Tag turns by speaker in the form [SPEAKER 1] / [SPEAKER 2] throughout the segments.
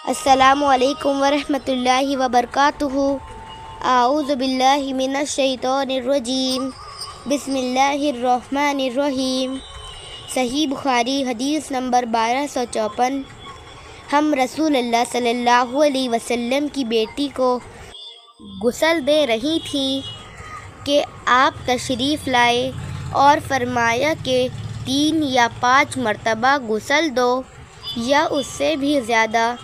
[SPEAKER 1] السلام علیکم ورحمۃ اللہ وبرکاتہ۔ اعوذ باللہ من الشیطان الرجیم، بسم اللہ الرحمن الرحیم۔ صحیح بخاری حدیث نمبر 1254۔ ہم رسول اللہ صلی اللہ علیہ وسلم کی بیٹی کو غسل دے رہی تھیں کہ آپ تشریف لائے اور فرمایا کہ 3 یا 5 مرتبہ غسل دو یا اس سے بھی زیادہ،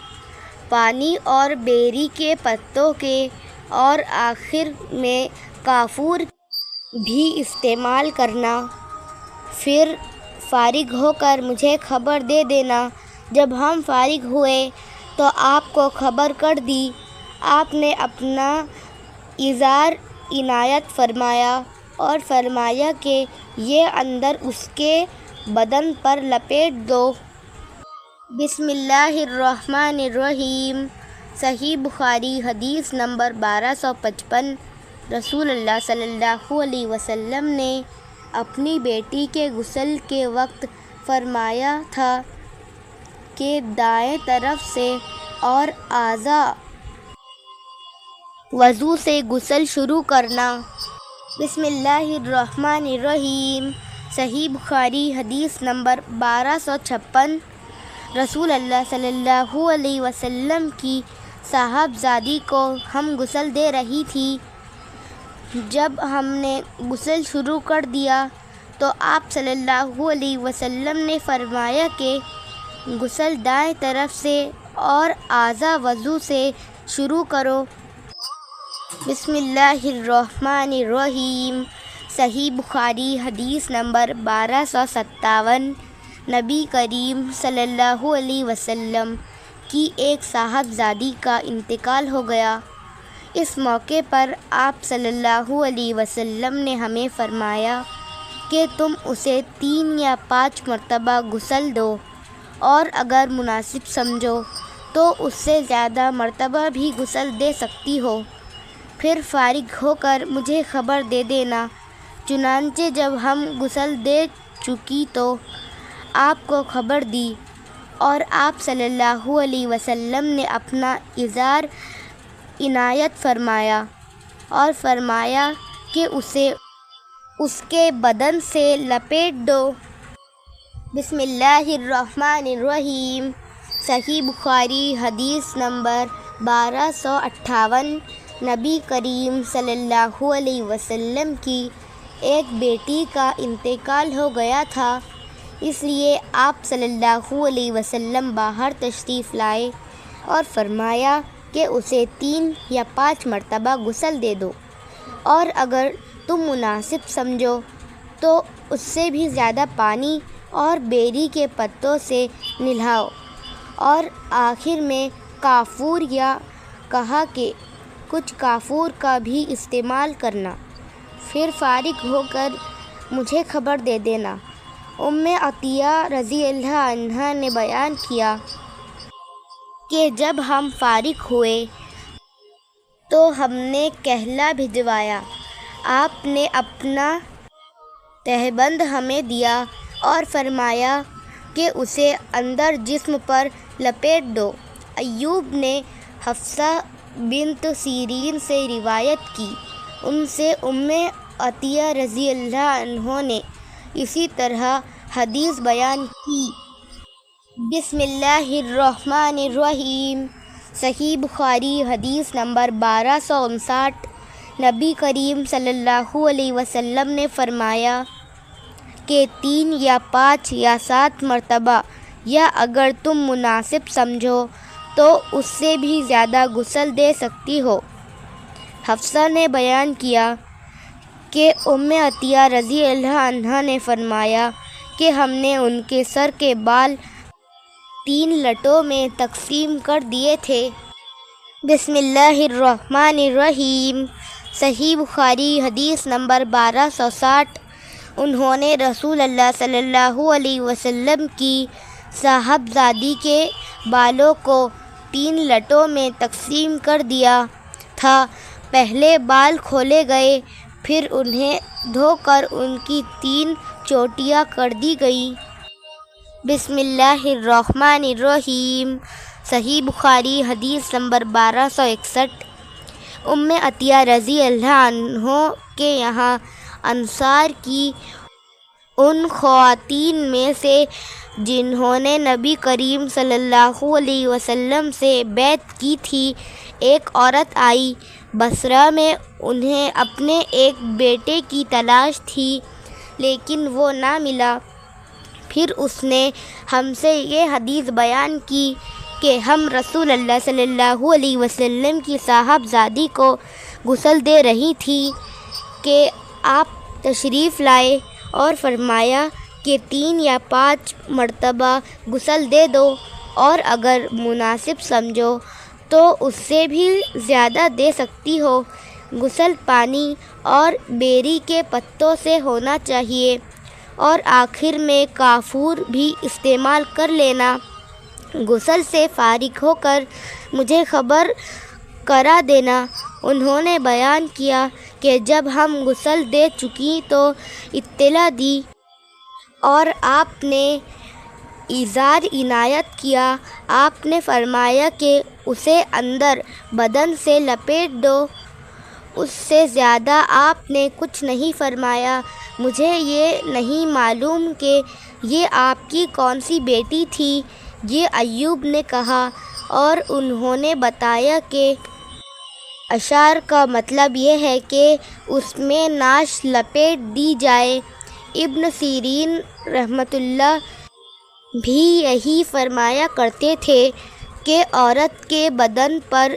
[SPEAKER 1] پانی اور بیری کے پتوں کے، اور آخر میں کافور بھی استعمال کرنا۔ پھر فارغ ہو کر مجھے خبر دے دینا۔ جب ہم فارغ ہوئے تو آپ کو خبر کر دی۔ آپ نے اپنا ازار عنایت فرمایا اور فرمایا کہ یہ اندر اس کے بدن پر لپیٹ دو۔ بسم اللہ الرحمن الرحیم۔ صحیح بخاری حدیث نمبر 1255۔ رسول اللہ صلی اللہ علیہ وسلم نے اپنی بیٹی کے غسل کے وقت فرمایا تھا کہ دائیں طرف سے اور اعضاء وضو سے غسل شروع کرنا۔ بسم اللہ الرحمن الرحیم۔ صحیح بخاری حدیث نمبر 1256۔ رسول اللہ صلی اللہ علیہ وسلم کی صاحبزادی کو ہم غسل دے رہی تھی۔ جب ہم نے غسل شروع کر دیا تو آپ صلی اللہ علیہ وسلم نے فرمایا کہ غسل دائیں طرف سے اور اعضاء وضو سے شروع کرو۔ بسم اللہ الرحمن الرحیم۔ صحیح بخاری حدیث نمبر 1257۔ نبی کریم صلی اللہ علیہ وسلم کی ایک صاحبزادی کا انتقال ہو گیا۔ اس موقع پر آپ صلی اللہ علیہ وسلم نے ہمیں فرمایا کہ تم اسے 3 یا 5 مرتبہ غسل دو، اور اگر مناسب سمجھو تو اس سے زیادہ مرتبہ بھی غسل دے سکتی ہو۔ پھر فارغ ہو کر مجھے خبر دے دینا۔ چنانچہ جب ہم غسل دے چکی تو آپ کو خبر دی، اور آپ صلی اللہ علیہ وسلم نے اپنا ازار عنایت فرمایا اور فرمایا کہ اسے اس کے بدن سے لپیٹ دو۔ بسم اللہ الرحمن الرحیم۔ صحیح بخاری حدیث نمبر 1258۔ نبی کریم صلی اللہ علیہ وسلم کی ایک بیٹی کا انتقال ہو گیا تھا، اس لیے آپ صلی اللہ علیہ وسلم باہر تشریف لائے اور فرمایا کہ اسے 3 یا 5 مرتبہ غسل دے دو، اور اگر تم مناسب سمجھو تو اس سے بھی زیادہ پانی اور بیری کے پتوں سے نہلاؤ، اور آخر میں کافور یا کہا کہ کچھ کافور کا بھی استعمال کرنا۔ پھر فارغ ہو کر مجھے خبر دے دینا۔ عطیہ رضی اللہ عنہا نے بیان کیا کہ جب ہم فارغ ہوئے تو ہم نے کہلا بھجوایا۔ آپ نے اپنا تہبند ہمیں دیا اور فرمایا کہ اسے اندر جسم پر لپیٹ دو۔ ایوب نے حفصہ بنت سیرین سے روایت کی، ان سے عطیہ رضی اللہ عنہ نے اسی طرح حدیث بیان کی۔ بسم اللہ الرحمن الرحیم۔ صحیح بخاری حدیث نمبر 1259۔ نبی کریم صلی اللہ علیہ وسلم نے فرمایا کہ 3 یا 5 یا 7 مرتبہ، یا اگر تم مناسب سمجھو تو اس سے بھی زیادہ غسل دے سکتی ہو۔ حفصہ نے بیان کیا کہ عطیہ رضی اللہ عنہا نے فرمایا کہ ہم نے ان کے سر کے بال 3 لٹوں میں تقسیم کر دیے تھے۔ بسم اللہ الرحمن الرحیم۔ صحیح بخاری حدیث نمبر 1260۔ انہوں نے رسول اللہ صلی اللہ علیہ وسلم کی صاحبزادی کے بالوں کو 3 لٹوں میں تقسیم کر دیا تھا۔ پہلے بال کھولے گئے، پھر انہیں دھو کر ان کی 3 چوٹیاں کر دی گئیں۔ بسم اللہ الرحمن الرحیم۔ صحیح بخاری حدیث نمبر 1261۔ عطیہ رضی اللہ عنہ کے یہاں انصار کی ان خواتین میں سے جنہوں نے نبی کریم صلی اللہ علیہ وسلم سے بیعت کی تھی، ایک عورت آئی۔ بصرہ میں انہیں اپنے ایک بیٹے کی تلاش تھی لیکن وہ نہ ملا۔ پھر اس نے ہم سے یہ حدیث بیان کی کہ ہم رسول اللہ صلی اللہ علیہ وسلم کی صاحبزادی کو غسل دے رہی تھی کہ آپ تشریف لائے اور فرمایا کہ 3 یا 5 مرتبہ غسل دے دو، اور اگر مناسب سمجھو تو اس سے بھی زیادہ دے سکتی ہو۔ غسل پانی اور بیری کے پتوں سے ہونا چاہیے، اور آخر میں کافور بھی استعمال کر لینا۔ غسل سے فارغ ہو کر مجھے خبر کرا دینا۔ انہوں نے بیان کیا کہ جب ہم غسل دے چکی تو اطلاع دی اور آپ نے ازار عنایت کیا۔ آپ نے فرمایا کہ اسے اندر بدن سے لپیٹ دو۔ اس سے زیادہ آپ نے کچھ نہیں فرمایا۔ مجھے یہ نہیں معلوم کہ یہ آپ کی کون سی بیٹی تھی، یہ ایوب نے کہا، اور انہوں نے بتایا کہ اشعار کا مطلب یہ ہے کہ اس میں نعش لپیٹ دی جائے۔ ابن سیرین رحمۃ اللہ بھی یہی فرمایا کرتے تھے کہ عورت کے بدن پر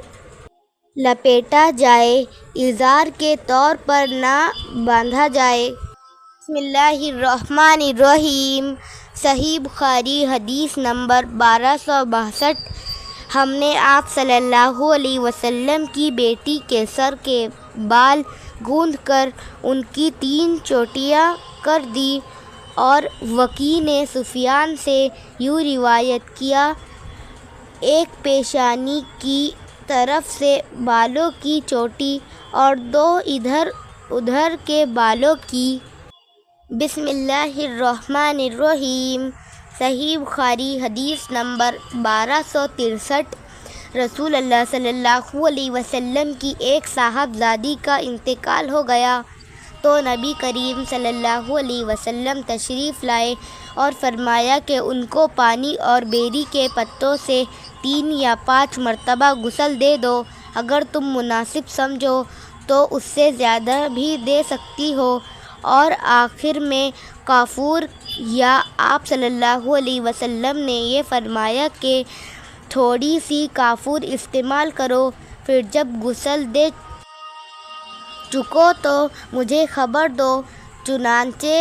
[SPEAKER 1] لپیٹا جائے، ازار کے طور پر نہ باندھا جائے۔ بسم اللہ الرحمن الرحیم۔ صحیح بخاری حدیث نمبر 1262۔ ہم نے آپ صلی اللہ علیہ وسلم کی بیٹی کے سر کے بال گوندھ کر ان کی 3 چوٹیاں کر دی، اور وکی نے سفیان سے یوں روایت کیا، ایک پیشانی کی طرف سے بالوں کی چوٹی اور 2 ادھر ادھر کے بالوں کی۔ بسم اللہ الرحمن الرحیم۔ صحیح بخاری حدیث نمبر 1263۔ رسول اللہ صلی اللہ علیہ وسلم کی ایک صاحبزادی کا انتقال ہو گیا تو نبی کریم صلی اللہ علیہ وسلم تشریف لائے اور فرمایا کہ ان کو پانی اور بیری کے پتوں سے 3 یا 5 مرتبہ غسل دے دو۔ اگر تم مناسب سمجھو تو اس سے زیادہ بھی دے سکتی ہو، اور آخر میں کافور، یا آپ صلی اللہ علیہ وسلم نے یہ فرمایا کہ تھوڑی سی کافور استعمال کرو۔ پھر جب غسل دے چکو تو مجھے خبر دو۔ چنانچہ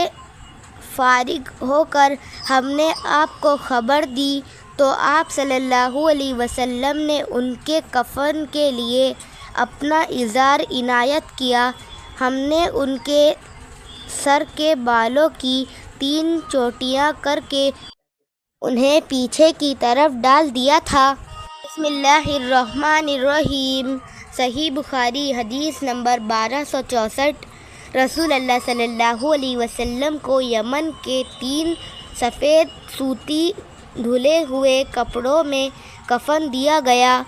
[SPEAKER 1] فارغ ہو کر ہم نے آپ کو خبر دی تو آپ صلی اللہ علیہ وسلم نے ان کے کفن کے لیے اپنا ازار عنایت کیا۔ ہم نے ان کے سر کے بالوں کی 3 چوٹیاں کر کے انہیں پیچھے کی طرف ڈال دیا تھا۔ بسم اللہ الرحمن الرحیم۔ صحیح بخاری حدیث نمبر 1264۔ رسول اللہ صلی اللہ علیہ وسلم کو یمن کے 3 سفید سوتی دھلے ہوئے کپڑوں میں کفن دیا گیا۔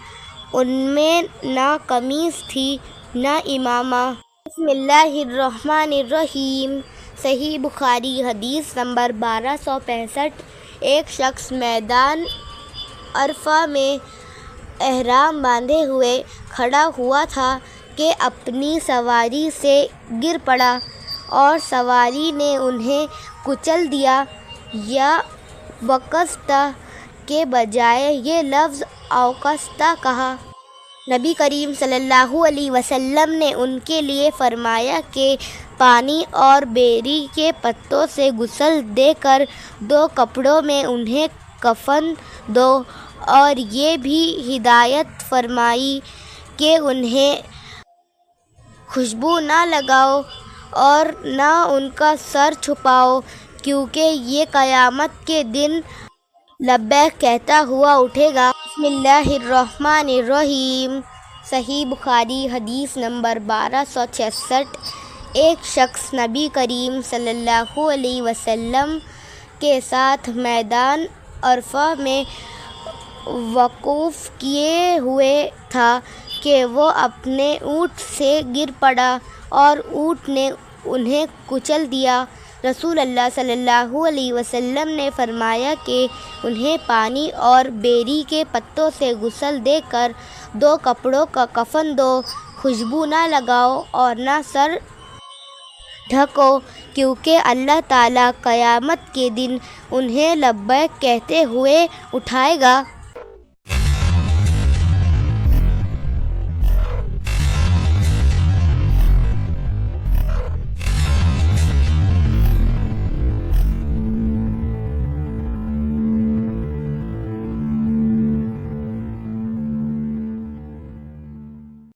[SPEAKER 1] ان میں نہ قمیص تھی نہ امامہ۔ بسم اللہ الرحمن الرحیم۔ صحیح بخاری حدیث نمبر 1265۔ ایک شخص میدان عرفہ میں احرام باندھے ہوئے کھڑا ہوا تھا کہ اپنی سواری سے گر پڑا اور سواری نے انہیں کچل دیا، یا وقصتہ کے بجائے یہ لفظ اوقستہ کہا۔ نبی کریم صلی اللہ علیہ وسلم نے ان کے لیے فرمایا کہ پانی اور بیری کے پتوں سے غسل دے کر 2 کپڑوں میں انہیں کفن دو، اور یہ بھی ہدایت فرمائی کہ انہیں خوشبو نہ لگاؤ اور نہ ان کا سر چھپاؤ، کیونکہ یہ قیامت کے دن لبیک کہتا ہوا اٹھے گا۔ بسم اللہ الرحمن الرحیم۔ صحیح بخاری حدیث نمبر 1266۔ ایک شخص نبی کریم صلی اللہ علیہ وسلم کے ساتھ میدان عرفہ میں وقوف کیے ہوئے تھا کہ وہ اپنے اونٹ سے گر پڑا اور اونٹ نے انہیں کچل دیا۔ رسول اللہ صلی اللہ علیہ وسلم نے فرمایا کہ انہیں پانی اور بیری کے پتوں سے غسل دے کر 2 کپڑوں کا کفن دو، خوشبو نہ لگاؤ اور نہ سر ڈھکو، کیونکہ اللہ تعالیٰ قیامت کے دن انہیں لبیک کہتے ہوئے اٹھائے گا۔